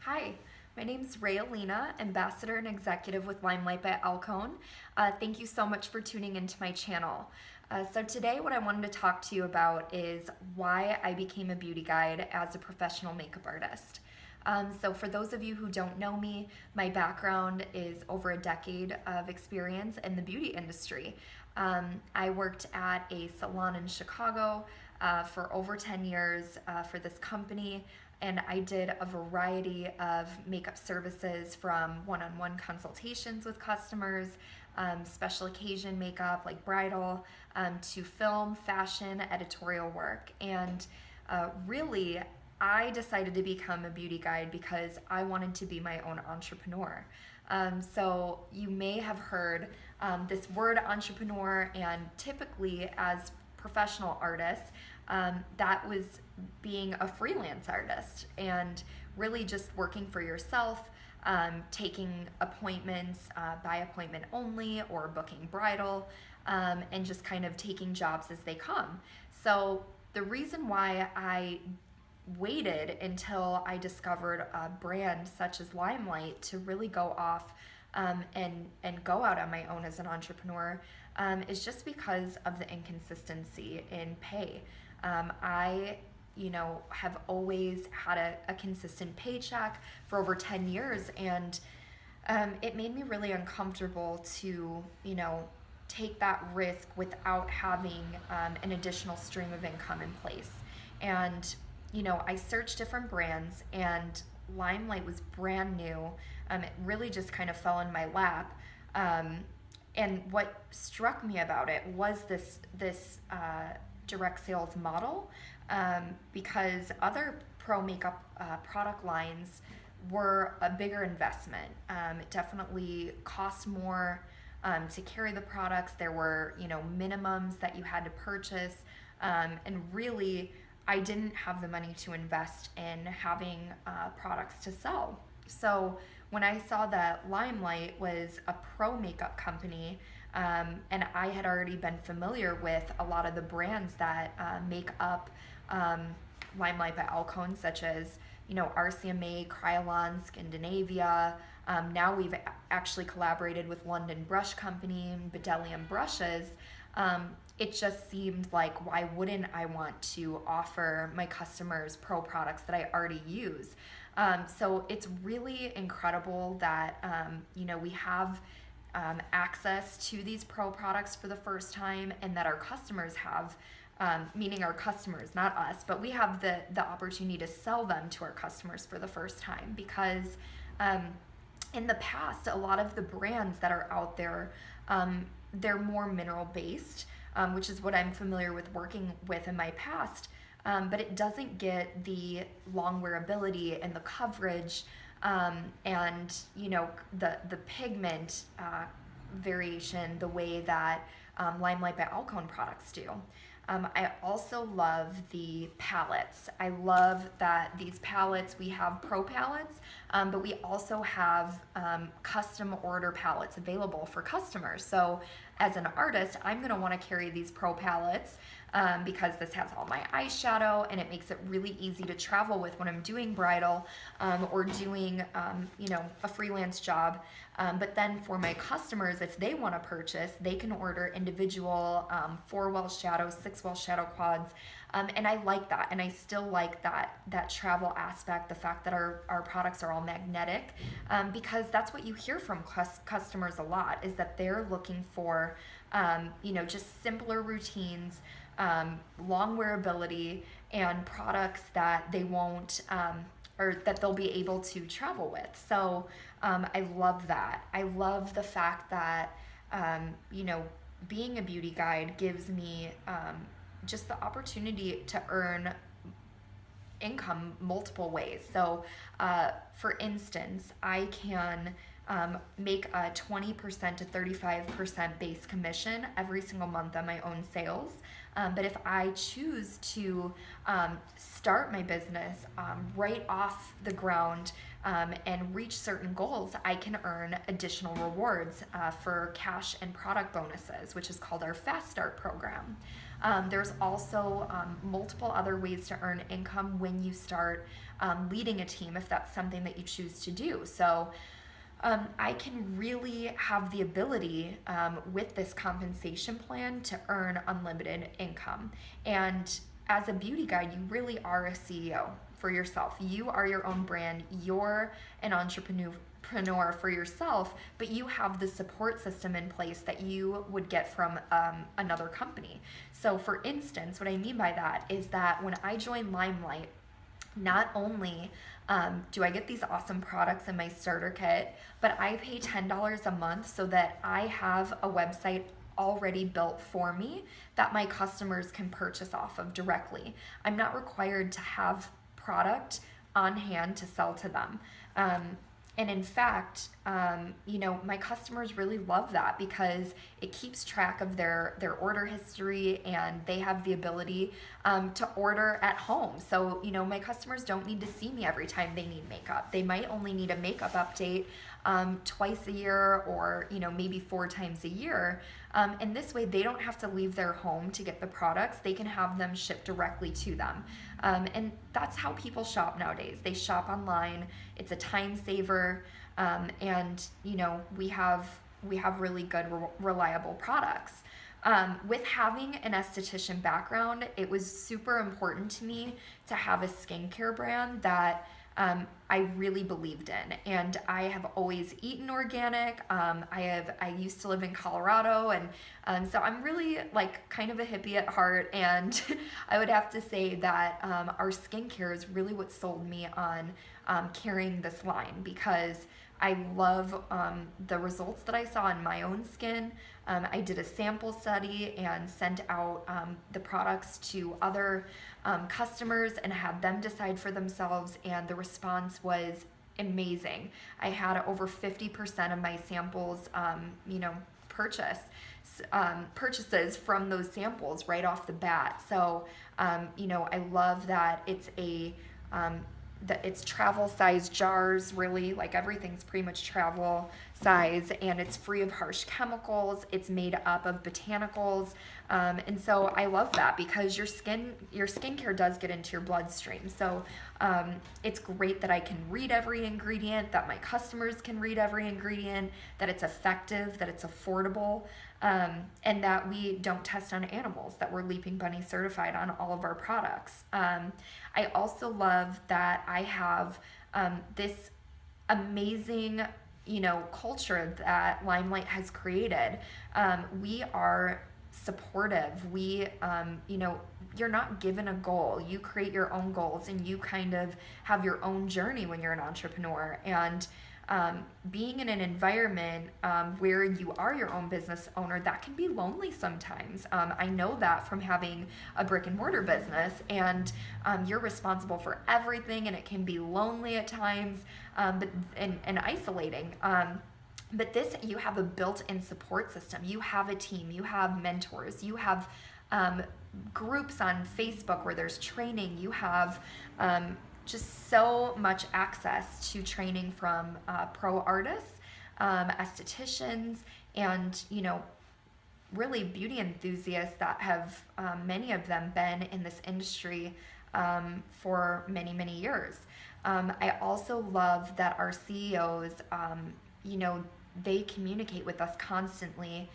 Hi, my name's Rayalina, Ambassador and Executive with Limelight by Alcone. Thank you so much for tuning into my channel. So today what I wanted to talk to you about is why I became a beauty guide as a professional makeup artist. So for those of you who don't know me, my background is over a decade of experience in the beauty industry. I worked at a salon in Chicago for over 10 years for this company, and I did a variety of makeup services from one-on-one consultations with customers, special occasion makeup like bridal, to film, fashion, editorial work. And really, I decided to become a beauty guide because I wanted to be my own entrepreneur. So you may have heard this word entrepreneur, and typically as professional artists, that was being a freelance artist and really just working for yourself, taking appointments by appointment only or booking bridal, and just kind of taking jobs as they come. So the reason why I waited until I discovered a brand such as Limelight to really go off and go out on my own as an entrepreneur is just because of the inconsistency in pay. I have always had a consistent paycheck for over 10 years, and it made me really uncomfortable to, take that risk without having an additional stream of income in place. And, I searched different brands, and Limelight was brand new. It really just kind of fell in my lap. And what struck me about it was this direct sales model, because other pro makeup product lines were a bigger investment. It definitely cost more to carry the products. There were minimums that you had to purchase, and really I didn't have the money to invest in having products to sell. So when I saw that Limelight was a pro makeup company, and I had already been familiar with a lot of the brands that make up Limelight by Alcone, such as RCMA, Kryolan, Scandinavia. Now we've actually collaborated with London Brush Company and Bedelium Brushes. It just seemed like, why wouldn't I want to offer my customers pro products that I already use? So it's really incredible that we have access to these pro products for the first time, and that our customers have, meaning our customers, not us, but we have the opportunity to sell them to our customers for the first time, because in the past, a lot of the brands that are out there, they're more mineral based, which is what I'm familiar with working with in my past, but it doesn't get the long wearability and the coverage, and the pigment variation the way that Limelight by Alcone products do. I also love the palettes. I love that these palettes, we have pro palettes, but we also have custom order palettes available for customers. So as an artist, I'm going to want to carry these pro palettes because this has all my eyeshadow, and it makes it really easy to travel with when I'm doing bridal or doing a freelance job. But then for my customers, if they want to purchase, they can order individual 4-well shadows, 6-well shadow quads, and I like that, and I still like that travel aspect, the fact that our products are all magnetic, because that's what you hear from customers a lot, is that they're looking for just simpler routines, long wearability, and products that they won't or that they'll be able to travel with. So I love that. I love the fact that being a beauty guide gives me just the opportunity to earn income multiple ways. So for instance, I can make a 20% to 35% base commission every single month on my own sales. But if I choose to start my business right off the ground and reach certain goals, I can earn additional rewards for cash and product bonuses, which is called our Fast Start program. There's also multiple other ways to earn income when you start leading a team, if that's something that you choose to do. So I can really have the ability with this compensation plan to earn unlimited income. And as a beauty guide, you really are a CEO for yourself. You are your own brand. You're an entrepreneur for yourself, but you have the support system in place that you would get from another company. So for instance, what I mean by that is that when I joined Limelight, not only do I get these awesome products in my starter kit, but I pay $10 a month so that I have a website already built for me that my customers can purchase off of directly. I'm not required to have product on hand to sell to them. And in fact, my customers really love that because it keeps track of their order history, and they have the ability to order at home. So, my customers don't need to see me every time they need makeup. They might only need a makeup update twice a year, or, maybe 4 times a year. And this way, they don't have to leave their home to get the products. They can have them shipped directly to them. And that's how people shop nowadays. They shop online. It's a time saver. And we have really good, reliable products. With having an esthetician background, it was super important to me to have a skincare brand that I really believed in, and I have always eaten organic. I used to live in Colorado, and so I'm really kind of a hippie at heart, and I would have to say that our skincare is really what sold me on carrying this line, because I love the results that I saw in my own skin. I did a sample study and sent out the products to other customers and had them decide for themselves, and the response was amazing. I had over 50% of my samples, purchases from those samples right off the bat. So, I love that it's travel size jars, really, everything's pretty much travel size, and it's free of harsh chemicals. It's made up of botanicals, and so I love that because your skincare does get into your bloodstream. So it's great that I can read every ingredient, that my customers can read every ingredient, that it's effective, that it's affordable, and that we don't test on animals, that we're Leaping Bunny certified on all of our products. I also love that I have this amazing, culture that Limelight has created. We are supportive. We, you're not given a goal. You create your own goals, and you kind of have your own journey when you're an entrepreneur. And being in an environment where you are your own business owner, that can be lonely sometimes. I know that from having a brick and mortar business, and you're responsible for everything, and it can be lonely at times, and isolating. But this, you have a built-in support system. You have a team. You have mentors. You have groups on Facebook where there's training. You have just so much access to training from pro artists, estheticians, and really beauty enthusiasts that have many of them been in this industry for many, many years. I also love that our CEOs, they communicate with us constantly.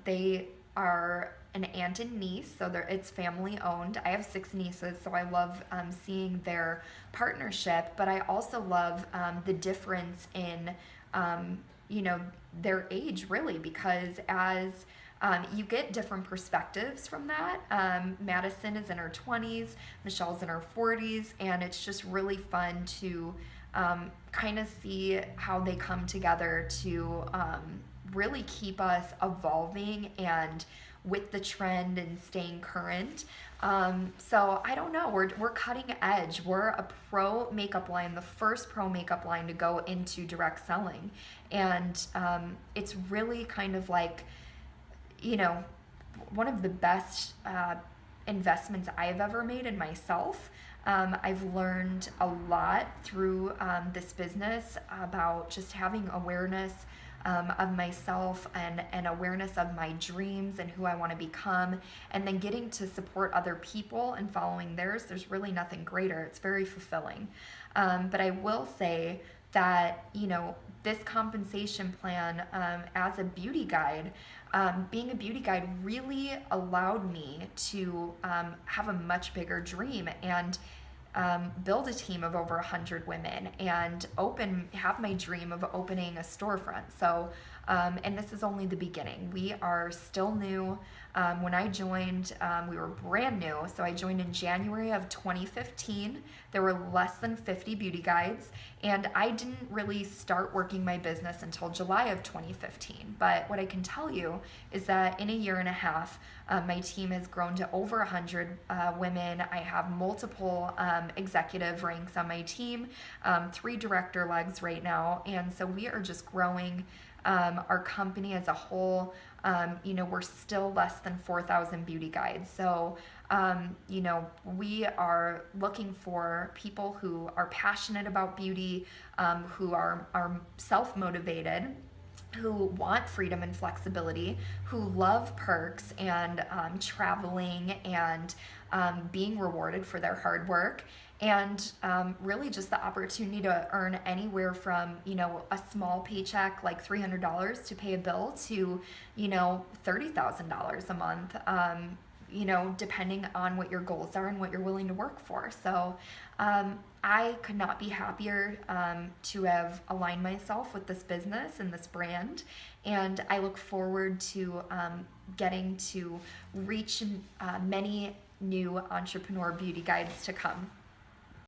They are an aunt and niece, so it's family owned. I have 6 nieces, so I love seeing their partnership, but I also love the difference in their age, really, because as you get different perspectives from that. Madison is in her 20s, Michelle's in her 40s, and it's just really fun to kind of see how they come together to really keep us evolving and with the trend and staying current. So I don't know, we're cutting edge. We're a pro makeup line, the first pro makeup line to go into direct selling. And it's really kind of like, one of the best investments I've ever made in myself. I've learned a lot through this business about just having awareness of myself and awareness of my dreams and who I want to become, and then getting to support other people and following theirs, there's really nothing greater. It's very fulfilling. But I will say that, this compensation plan as a beauty guide, being a beauty guide really allowed me to have a much bigger dream and build a team of over 100 women and have my dream of opening a storefront. So, and this is only the beginning. We are still new. When I joined, we were brand new. So I joined in January of 2015. There were less than 50 beauty guides, and I didn't really start working my business until July of 2015. But what I can tell you is that in a year and a half, my team has grown to over 100 women. I have multiple executive ranks on my team, 3 director legs right now, and so we are just growing. Our company as a whole, we're still less than 4,000 beauty guides. So, we are looking for people who are passionate about beauty, who are self-motivated, who want freedom and flexibility, who love perks and traveling and being rewarded for their hard work, and really just the opportunity to earn anywhere from, a small paycheck like $300 to pay a bill to, $30,000 a month, depending on what your goals are and what you're willing to work for. So I could not be happier to have aligned myself with this business and this brand, and I look forward to getting to reach many new entrepreneur beauty guides to come.